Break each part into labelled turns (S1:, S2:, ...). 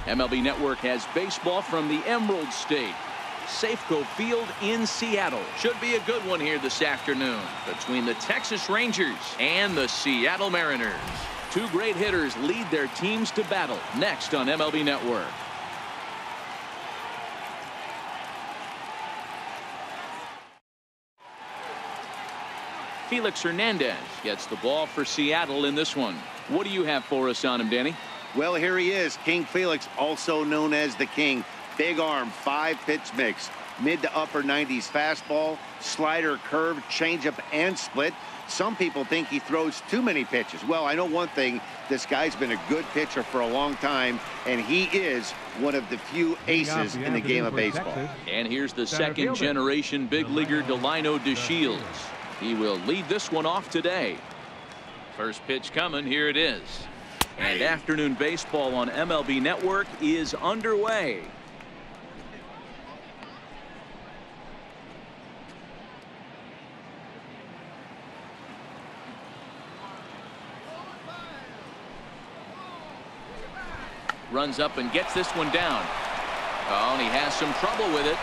S1: MLB Network has baseball from the Emerald State. Safeco Field in Seattle. Should be a good one here this afternoon between the Texas Rangers and the Seattle Mariners. Two great hitters lead their teams to battle next on MLB Network. Felix Hernandez gets the ball for Seattle in this one. What do you have for us on him, Danny?
S2: Well, here he is, King Felix, also known as the King. Big arm, 5-pitch mix, mid to upper 90s fastball, slider, curve, changeup, and split. Some people think he throws too many pitches. Well, I know one thing. This guy's been a good pitcher for a long time, and he is one of the few aces in the game of baseball.
S1: And here's the second-generation big leaguer Delino DeShields. He will lead this one off today. First pitch coming. Here it is. And afternoon baseball on MLB Network is underway. Runs up and gets this one down. Oh, and he has some trouble with it.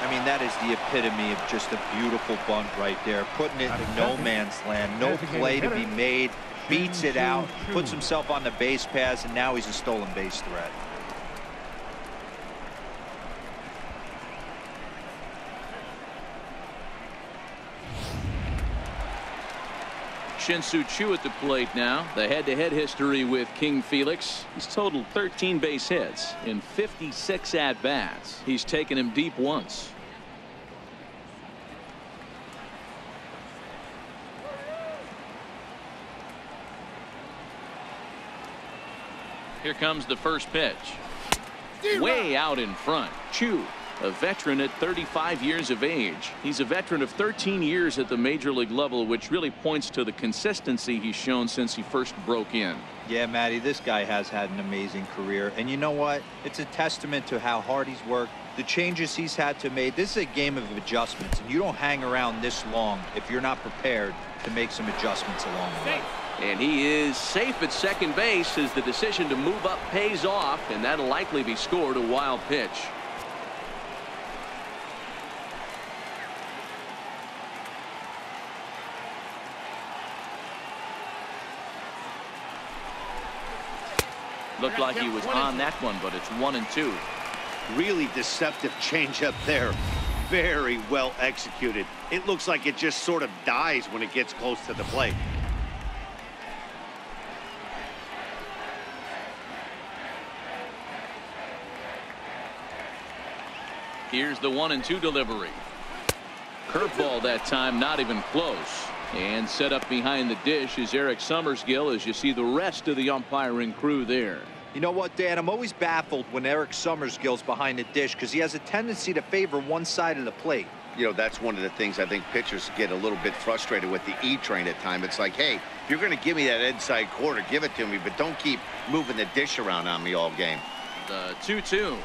S3: I mean, that is the epitome of just a beautiful bunt right there. Putting it in no man's land. No play to be made. Beats it out. Puts himself on the base paths, and now he's a stolen base threat.
S1: Shin-Soo Choo at the plate now. The head-to-head history with King Felix. He's totaled 13 base hits in 56 at-bats. He's taken him deep once. Here comes the first pitch. Way out in front. Choo, a veteran at 35 years of age. He's a veteran of 13 years at the major league level, which really points to the consistency he's shown since he first broke in.
S3: Yeah, Matty, this guy has had an amazing career. And you know what? It's a testament to how hard he's worked, the changes he's had to make. This is a game of adjustments, and you don't hang around this long if you're not prepared to make some adjustments along the way.
S1: And he is safe at second base as the decision to move up pays off, and that'll likely be scored. A wild pitch. Looked like he was on that one, but it's 1-2.
S2: Really deceptive changeup there. Very well executed. It looks like it just sort of dies when it gets close to the plate.
S1: Here's the 1-2 delivery. Curveball that time, not even close. And set up behind the dish is Eric Summersgill, as you see the rest of the umpiring crew there.
S3: You know what, Dan? I'm always baffled when Eric Summersgill's behind the dish because he has a tendency to favor one side of the plate.
S2: You know, that's one of the things I think pitchers get a little bit frustrated with the E-train at times. It's like, hey, if you're going to give me that inside corner, give it to me, but don't keep moving the dish around on me all game.
S1: The 2-2.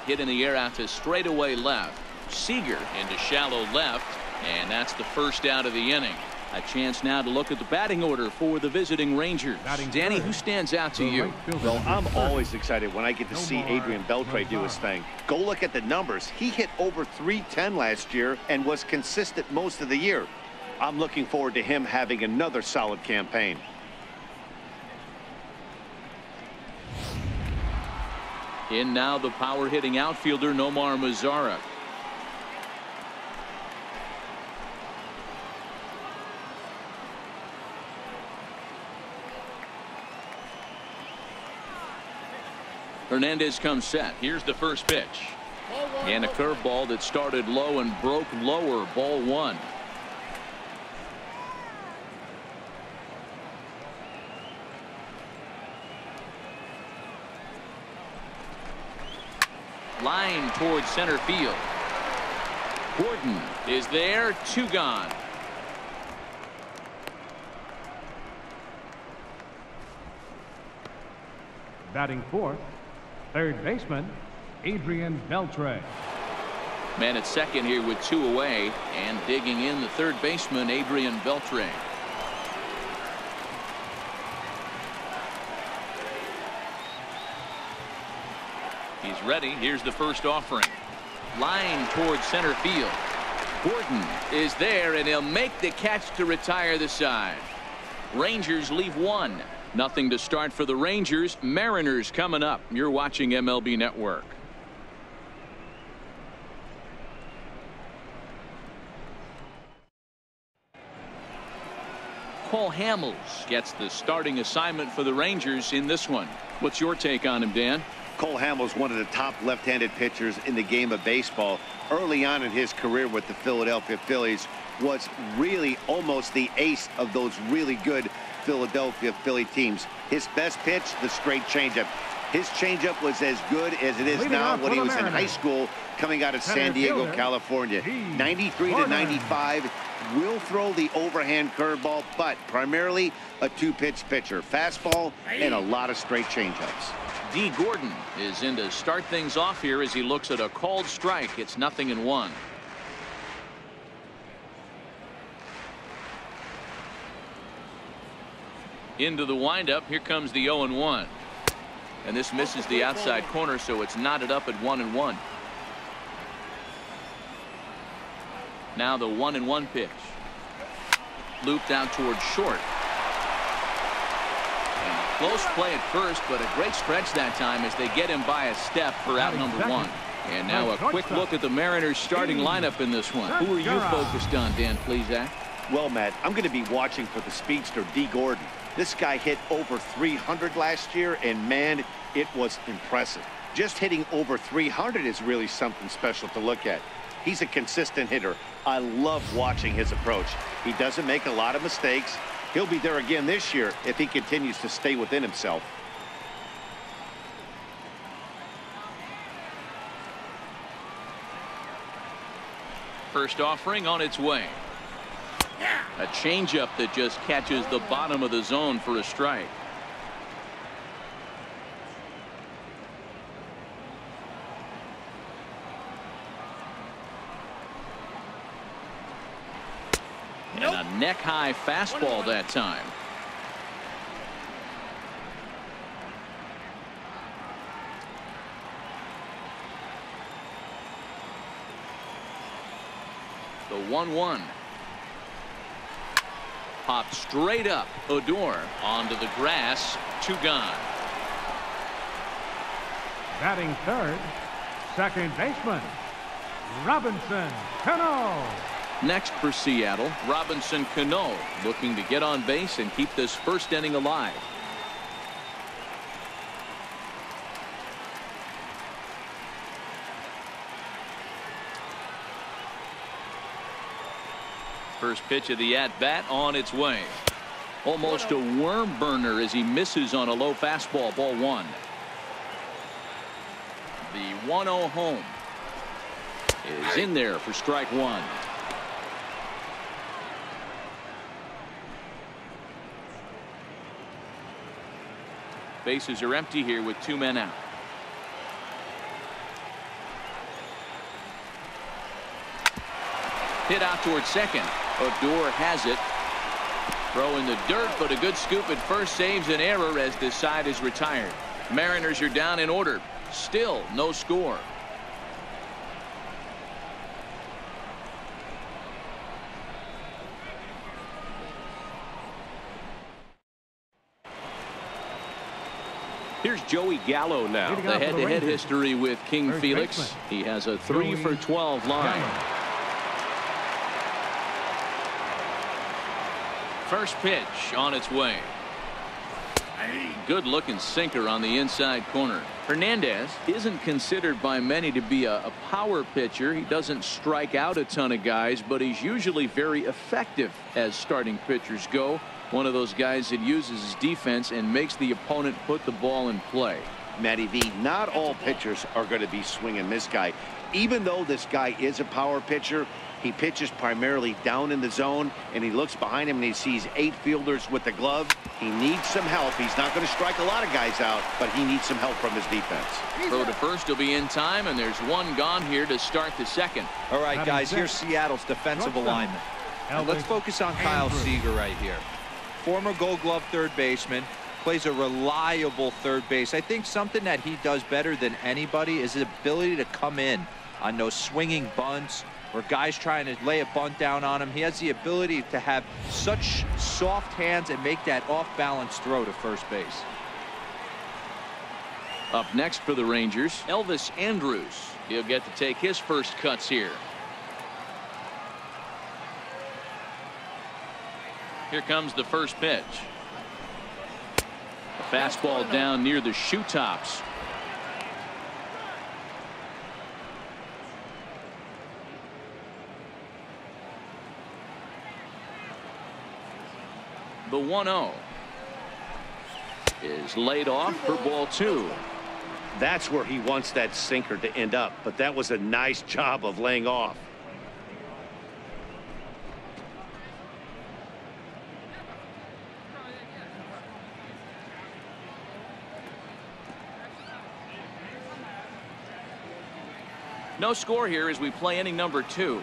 S1: Hit in the air out to straightaway left. Seager into shallow left, and that's the first out of the inning. A chance now to look at the batting order for the visiting Rangers. Danny, who stands out to you?
S2: Well, I'm always excited when I get to see Adrian Beltre do his thing. Go look at the numbers. He hit over .310 last year and was consistent most of the year. I'm looking forward to him having another solid campaign.
S1: In now the power-hitting outfielder Nomar Mazara. Hernandez comes set. Here's the first pitch. And a curveball that started low and broke lower. Ball one. Line towards center field. Gordon is there. 2 gone.
S4: Batting fourth, third baseman Adrian Beltre.
S1: Man at second here with 2 away, and digging in the third baseman Adrian Beltre. He's ready. Here's the first offering. Line towards center field. Gordon is there, and he'll make the catch to retire the side. Rangers leave 1. Nothing to start for the Rangers. Mariners coming up. You're watching MLB Network. Cole Hamels gets the starting assignment for the Rangers in this one. What's your take on him, Dan?
S2: Cole Hamels, one of the top left-handed pitchers in the game of baseball. Early on in his career with the Philadelphia Phillies, was really almost the ace of those really good Philadelphia Philly teams. His best pitch, the straight changeup. His changeup was as good as it is now when he was in high school coming out of San Diego, California. 93 to 95. Will throw the overhand curveball, but primarily a two-pitch pitcher. Fastball and a lot of straight changeups.
S1: D. Gordon is in to start things off here as he looks at a called strike. It's 0-1. Into the windup. Here comes the 0-1. And this misses the outside corner, so it's knotted up at 1-1. Now the 1-1 pitch. Looped out towards short. And close play at first, but a great stretch that time as they get him by a step for out number 1. And now a quick look at the Mariners starting lineup in this one. Who are you focused on, Dan Plesac?
S2: Well, Matt, I'm going to be watching for the speedster D. Gordon. This guy hit over 300 last year, and man, it was impressive. Just hitting over 300 is really something special to look at. He's a consistent hitter. I love watching his approach. He doesn't make a lot of mistakes. He'll be there again this year if he continues to stay within himself.
S1: First offering on its way. A changeup that just catches the bottom of the zone for a strike. And a neck-high fastball that time. The 1-1. Popped straight up. Odor onto the grass. 2 gone.
S4: Batting third, second baseman, Robinson Cano.
S1: Next for Seattle, Robinson Cano looking to get on base and keep this first inning alive. First pitch of the at-bat on its way. Almost a worm burner as he misses on a low fastball. Ball 1. The 1-0 home is in there for strike 1. Bases are empty here with 2 men out. Hit out towards second. Odor has it. Throw in the dirt, but a good scoop at first saves an error as this side is retired. Mariners are down in order. Still no score. Here's Joey Gallo now. The head-to-head history with King Felix. He has a 3 for 12 line. First pitch on its way. Good looking sinker on the inside corner. Hernandez isn't considered by many to be a power pitcher. He doesn't strike out a ton of guys, but he's usually very effective as starting pitchers go. One of those guys that uses his defense and makes the opponent put the ball in play.
S2: Matty V, not all pitchers are going to be swinging this guy. Even though this guy is a power pitcher, he pitches primarily down in the zone, and he looks behind him and he sees 8 fielders with the glove. He needs some help. He's not going to strike a lot of guys out, but he needs some help from his defense.
S1: Throw to first will be in time, and there's 1 gone here to start the second.
S3: All right, guys, here's Seattle's defensive alignment. And let's focus on Kyle Seager right here. Former Gold Glove third baseman, plays a reliable third base. I think something that he does better than anybody is his ability to come in on those swinging bunts where guys trying to lay a bunt down on him. He has the ability to have such soft hands and make that off-balance throw to first base.
S1: Up next for the Rangers, Elvis Andrus. He'll get to take his first cuts here. Here comes the first pitch. A fastball down near the shoe tops. The 1-0 is laid off for ball 2.
S2: That's where he wants that sinker to end up, but that was a nice job of laying off.
S1: No score here as we play inning number 2.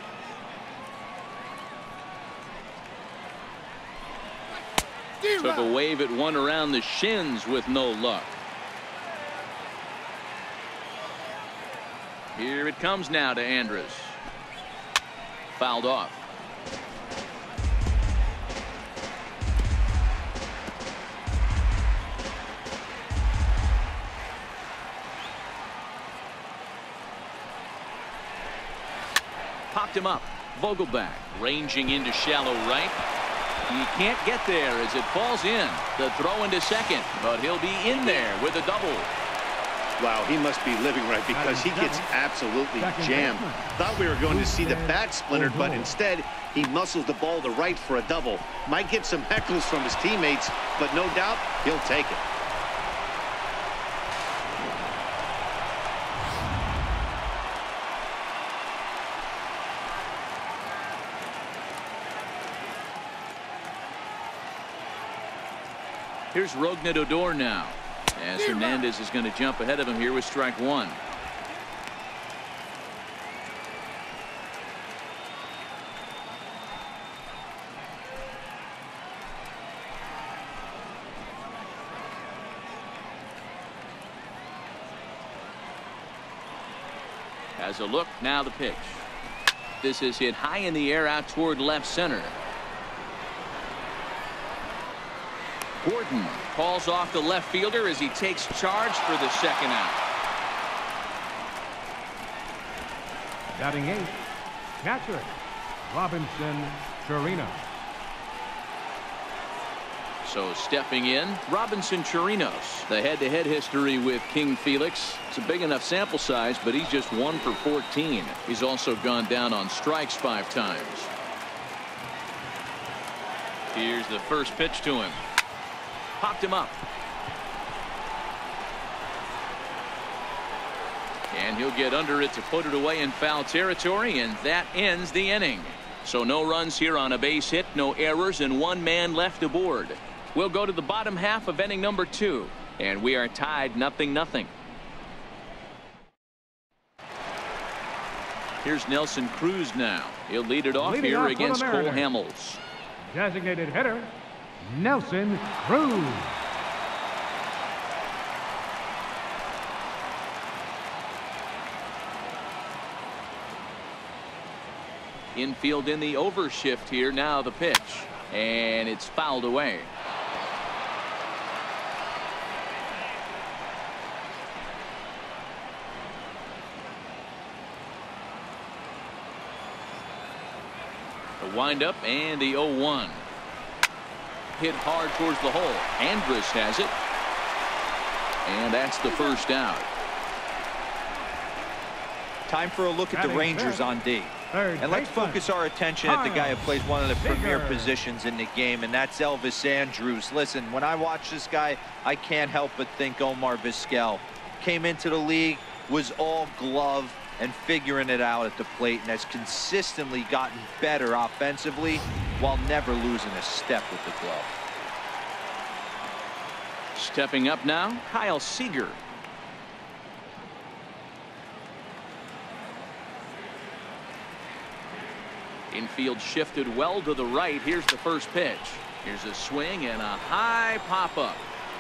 S1: Took a wave at one around the shins with no luck. Here it comes now to Andrus. Fouled off. Popped him up. Vogelback ranging into shallow right. He can't get there as it falls in. The throw into second, but he'll be in there with a double.
S2: Wow, he must be living right because he gets absolutely jammed. Thought we were going to see the bat splintered, but instead he muscles the ball to right for a double. Might get some heckles from his teammates, but no doubt he'll take it.
S1: Here's Rougned Odor now, as Hernandez is going to jump ahead of him here with strike 1. Has a look, now the pitch. This is hit high in the air out toward left center. Gordon calls off the left fielder as he takes charge for the second out.
S4: Batting 8th, catcher, Robinson Chirinos.
S1: So stepping in, Robinson Chirinos. The head-to-head history with King Felix. It's a big enough sample size, but he's just 1 for 14. He's also gone down on strikes 5 times. Here's the first pitch to him. Popped him up. And he'll get under it to put it away in foul territory, and that ends the inning. So no runs here on a base hit, no errors, and 1 man left aboard. We'll go to the bottom half of inning number 2, and we are tied 0-0. Here's Nelson Cruz now. He'll lead it off here against Cole Hamels.
S4: Designated hitter, Nelson Cruz.
S1: Infield in the overshift here. Now the pitch, and it's fouled away. The windup and the 0-1. Hit hard towards the hole. Andrus has it, and that's the first out.
S3: Time for a look at the Rangers on D. And let's focus our attention at the guy who plays one of the premier positions in the game, and that's Elvis Andrus. Listen, when I watch this guy, I can't help but think Omar Vizquel. Came into the league, was all glove and figuring it out at the plate, and has consistently gotten better offensively while never losing a step with the glove.
S1: Stepping up now, Kyle Seager. Infield shifted well to the right. Here's the first pitch. Here's a swing and a high pop-up.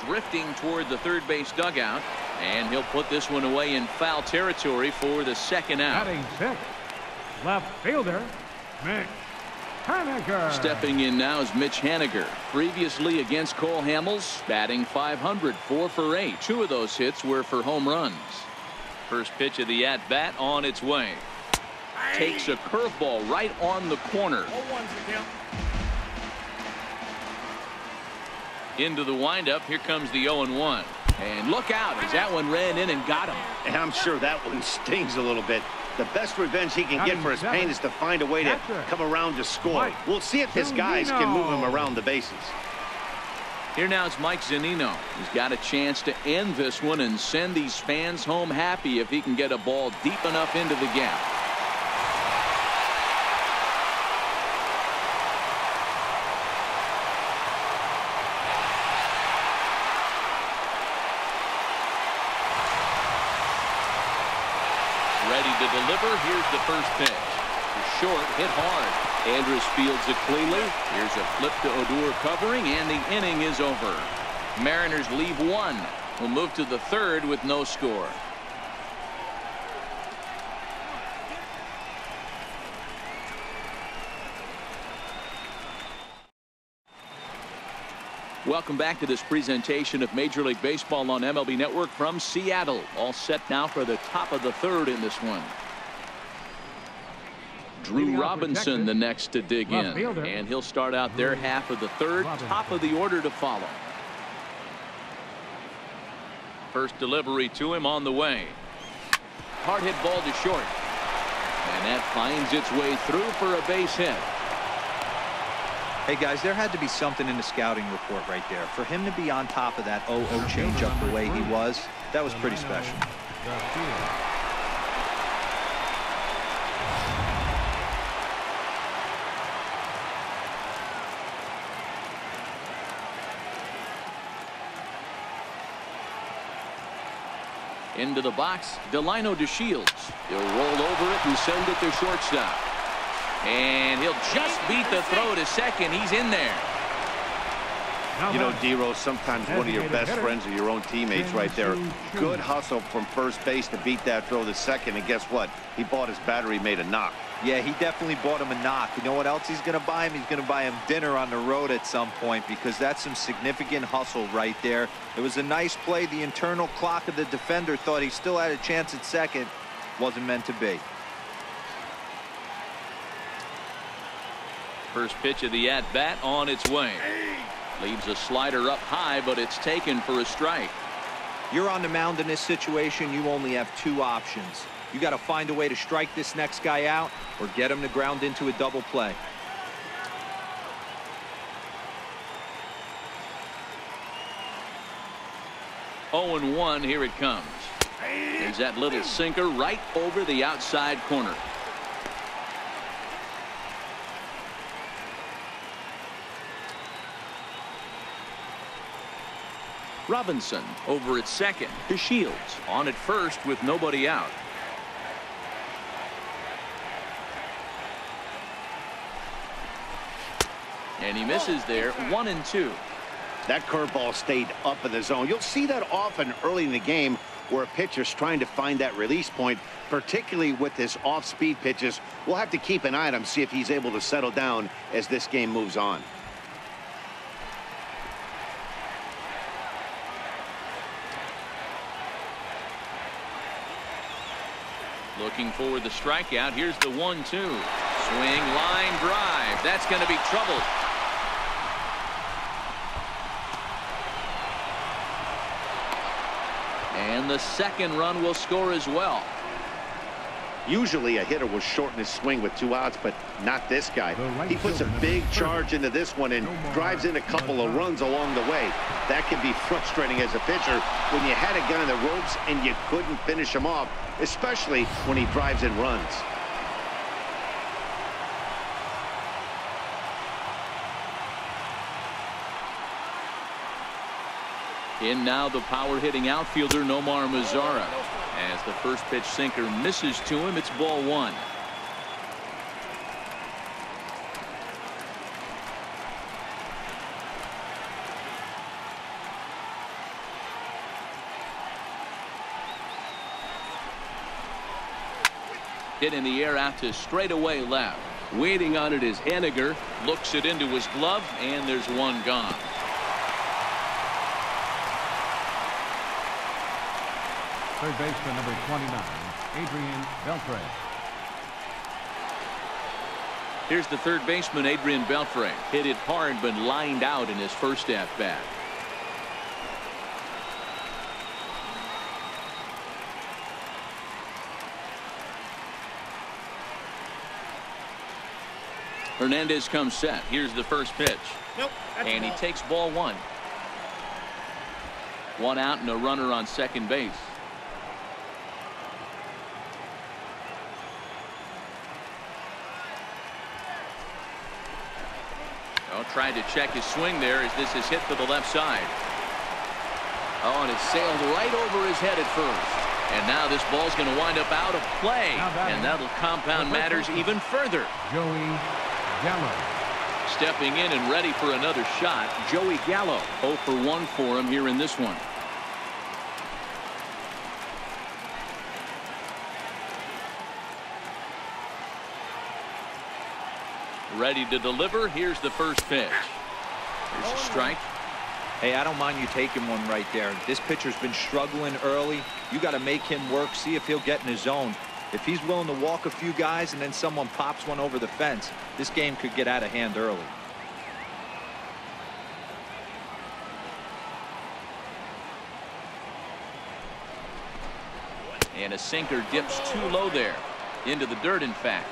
S1: drifting toward the third base dugout, and he'll put this one away in foul territory for the second out.
S4: Batting sixth, left fielder, Mitch Haniger.
S1: Stepping in now is Mitch Haniger. Previously against Cole Hamels, batting .500, 4 for 8. 2 of those hits were for home runs. First pitch of the at-bat on its way. Takes a curveball right on the corner. Into the windup. Here comes the 0-1. And look out as that one ran in and got him.
S2: And I'm sure that one stings a little bit. The best revenge he can get for his pain is to find a way to come around to score. We'll see if his guys can move him around the bases.
S1: Here now is Mike Zunino. He's got a chance to end this one and send these fans home happy if he can get a ball deep enough into the gap. Ready to deliver. Here's the first pitch. Short, hit hard. Andrus fields it cleanly. Here's a flip to Odor covering, and the inning is over. Mariners leave one. We'll move to the third with no score. Welcome back to this presentation of Major League Baseball on MLB Network from Seattle. All set now for the top of the third in this one. Drew Robinson the next to dig in, and he'll start out their half of the third. Top of the order to follow. First delivery to him on the way. Hard hit ball to short, and that finds its way through for a base hit.
S3: Hey guys, there had to be something in the scouting report right there. For him to be on top of that 0-0 changeup the way he was, that was pretty special.
S1: Into the box, Delino DeShields. He'll roll over it and send it to shortstop. And he'll just beat the throw to second. He's in there.
S2: You know, D-Rose, sometimes one of your best friends are your own teammates right there. Good hustle from first base to beat that throw to second. And guess what? He bought his battery, made a knock.
S3: Yeah, he definitely bought him a knock. You know what else he's going to buy him? He's going to buy him dinner on the road at some point, because that's some significant hustle right there. It was a nice play. The internal clock of the defender thought he still had a chance at second. Wasn't meant to be.
S1: First pitch of the at-bat on its way. Leaves a slider up high, but it's taken for a strike.
S3: You're on the mound in this situation. You only have 2 options. You got to find a way to strike this next guy out or get him to ground into a double play.
S1: Oh, and 1, here it comes. There's that little sinker right over the outside corner. Robinson over at second. DeShields on at first with nobody out. And he misses there. 1-2.
S2: That curveball stayed up in the zone. You'll see that often early in the game where a pitcher's trying to find that release point, particularly with his off-speed pitches. We'll have to keep an eye on him, see if he's able to settle down as this game moves on.
S1: Looking for the strikeout. Here's the 1-2. Swing, line drive. That's going to be trouble. And the second run will score as well.
S2: Usually a hitter will shorten his swing with 2 outs, but not this guy. He puts a big charge into this one and drives in a couple of runs along the way. That can be frustrating as a pitcher when you had a guy on the ropes and you couldn't finish him off, especially when he drives in runs.
S1: In now the power-hitting outfielder Nomar Mazara. As the first pitch sinker misses to him, it's ball 1. Hit in the air out to straightaway left. Waiting on it is Henniger. Looks it into his glove, and there's one gone.
S4: Third baseman number 29, Adrian Beltre.
S1: Here's the third baseman, Adrian Beltre. Hit it hard, but lined out in his first at-bat. Hernandez comes set. Here's the first pitch.
S5: Nope.
S1: And he takes ball one. One out and a runner on second base. Oh, tried to check his swing there as this is hit to the left side. Oh, and it sailed right over his head at first. And now this ball's going to wind up out of play. And that'll compound matters even further.
S4: Joey Gallo.
S1: Stepping in and ready for another shot, Joey Gallo. 0 for 1 for him here in this one. Ready to deliver. Here's the first pitch. Here's a strike.
S3: Hey, I don't mind you taking one right there. This pitcher's been struggling early. You got to make him work, see if he'll get in his zone. If he's willing to walk a few guys and then someone pops one over the fence, this game could get out of hand early.
S1: And a sinker dips too low there. Into the dirt, in fact.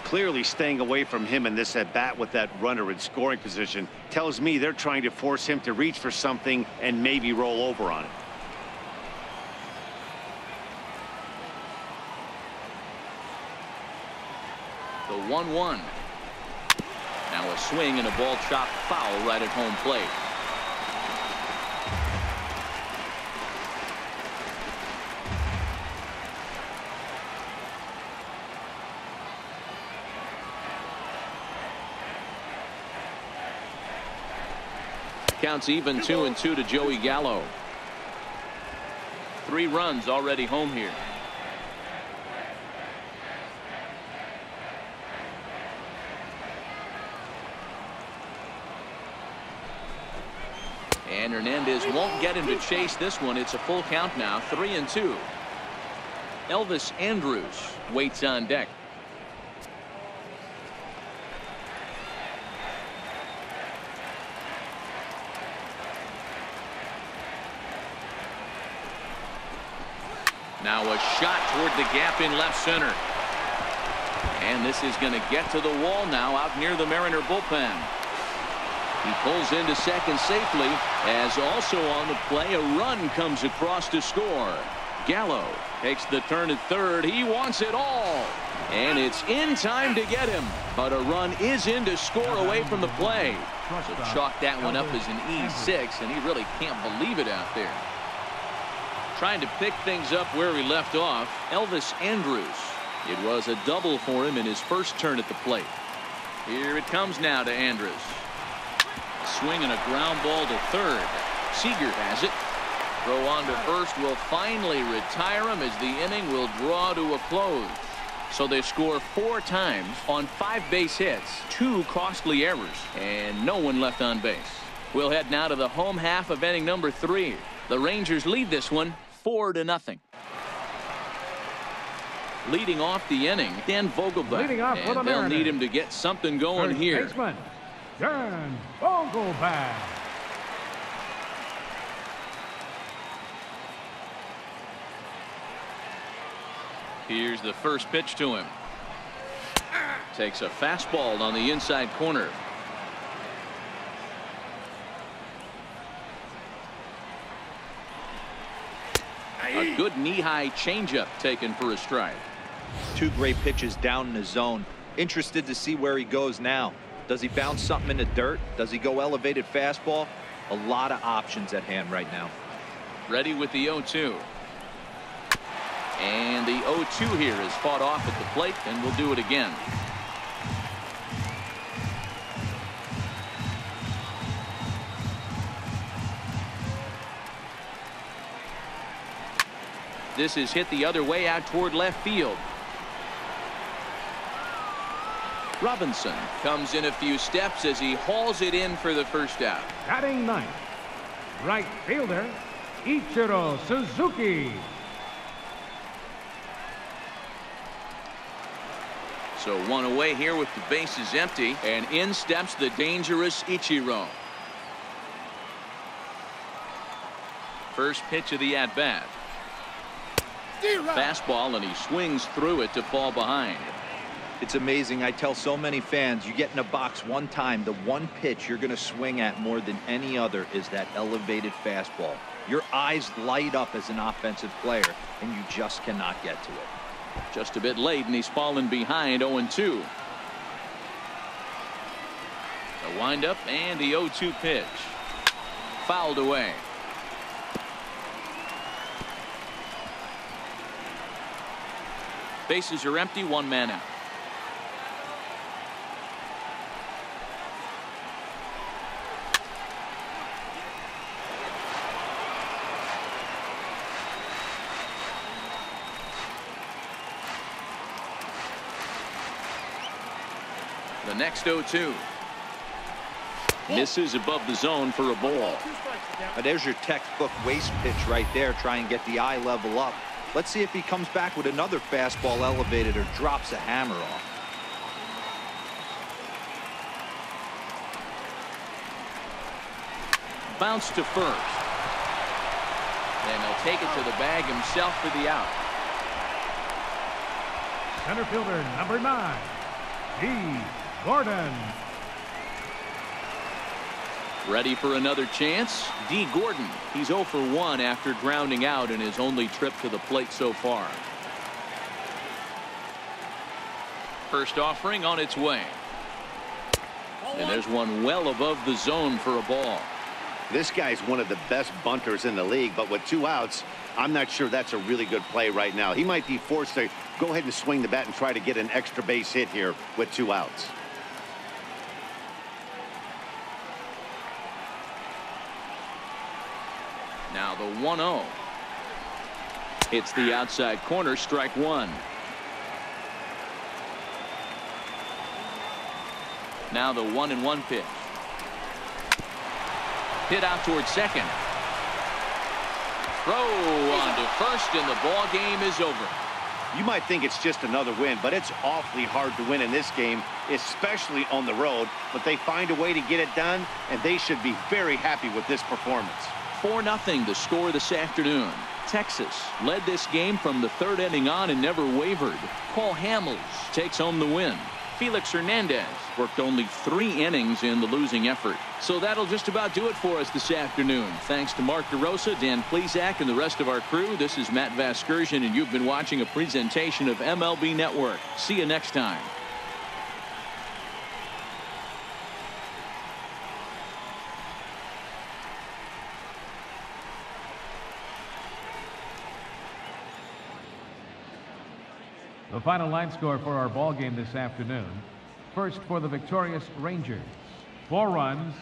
S2: Clearly staying away from him in this at-bat with that runner in scoring position tells me they're trying to force him to reach for something and maybe roll over on it.
S1: The 1-1. Now a swing and a ball chopped foul right at home plate. Counts even 2-2 to Joey Gallo. 3 runs already home here. And Hernandez won't get him to chase this one. It's a full count now, 3-2. Elvis Andrus waits on deck. Now a shot toward the gap in left center. And this is going to get to the wall now out near the Mariner bullpen. He pulls into second safely, as also on the play a run comes across to score. Gallo takes the turn at third. He wants it all. And it's in time to get him. But a run is in to score away from the play. So chalk that one up as an E6, and he really can't believe it out there. Trying to pick things up where he left off, Elvis Andrus. It was a double for him in his first turn at the plate. Here it comes now to Andrus. Swing and a ground ball to third. Seager has it. Throw on to first will finally retire him as the inning will draw to a close. So they score 4 times on 5 base hits, 2 costly errors, and no one left on base. We'll head now to the home half of inning number 3. The Rangers lead this one 4-0. Leading off the inning, Dan Vogelbach. And they'll need him to get something going here.
S4: Baseman, Dan Vogelbach.
S1: Here's the first pitch to him. Takes a fastball on the inside corner. A good knee-high changeup taken for a strike.
S3: 2 great pitches down in the zone. Interested to see where he goes now. Does he bounce something in the dirt? Does he go elevated fastball? A lot of options at hand right now.
S1: Ready with the 0-2. And the 0-2 here is fought off at the plate, and we'll do it again. This is hit the other way out toward left field. Robinson comes in a few steps as he hauls it in for the first out.
S4: Batting ninth, right fielder, Ichiro Suzuki.
S1: So one away here with the bases empty, and in steps the dangerous Ichiro. First pitch of the at-bat. Fastball, and he swings through it to fall behind.
S3: It's amazing. I tell so many fans, you get in a box one time, the one pitch you're going to swing at more than any other is that elevated fastball. Your eyes light up as an offensive player, and you just cannot get to it.
S1: Just a bit late, and he's fallen behind 0-2. The windup and the 0-2 pitch. Fouled away. Bases are empty, one man out. The next 0-2. Misses above the zone for a ball.
S3: There's your textbook waste pitch right there. Try and get the eye level up. Let's see if he comes back with another fastball elevated or drops a hammer off.
S1: Bounce to first. And he'll take it to the bag himself for the out.
S4: Center fielder number 9, D. Gordon.
S1: Ready for another chance? D. Gordon. He's 0 for 1 after grounding out in his only trip to the plate so far. First offering on its way. And there's one well above the zone for a ball.
S2: This guy's one of the best bunters in the league, but with 2 outs, I'm not sure that's a really good play right now. He might be forced to go ahead and swing the bat and try to get an extra base hit here with 2 outs.
S1: Now the 1-0. It's the outside corner, strike 1. Now the 1-1 pitch. Hit out towards second. Throw on to first, and the ball game is over.
S2: You might think it's just another win, but it's awfully hard to win in this game, especially on the road. But they find a way to get it done, and they should be very happy with this performance.
S1: 4-0 the score this afternoon. Texas led this game from the 3rd inning on and never wavered. Paul Hamels takes home the win. Felix Hernandez worked only 3 innings in the losing effort. So that'll just about do it for us this afternoon. Thanks to Mark DeRosa, Dan Plesac, and the rest of our crew. This is Matt Vasgersian, and you've been watching a presentation of MLB Network. See you next time.
S4: The final line score for our ball game this afternoon. First for the victorious Rangers. 4 runs,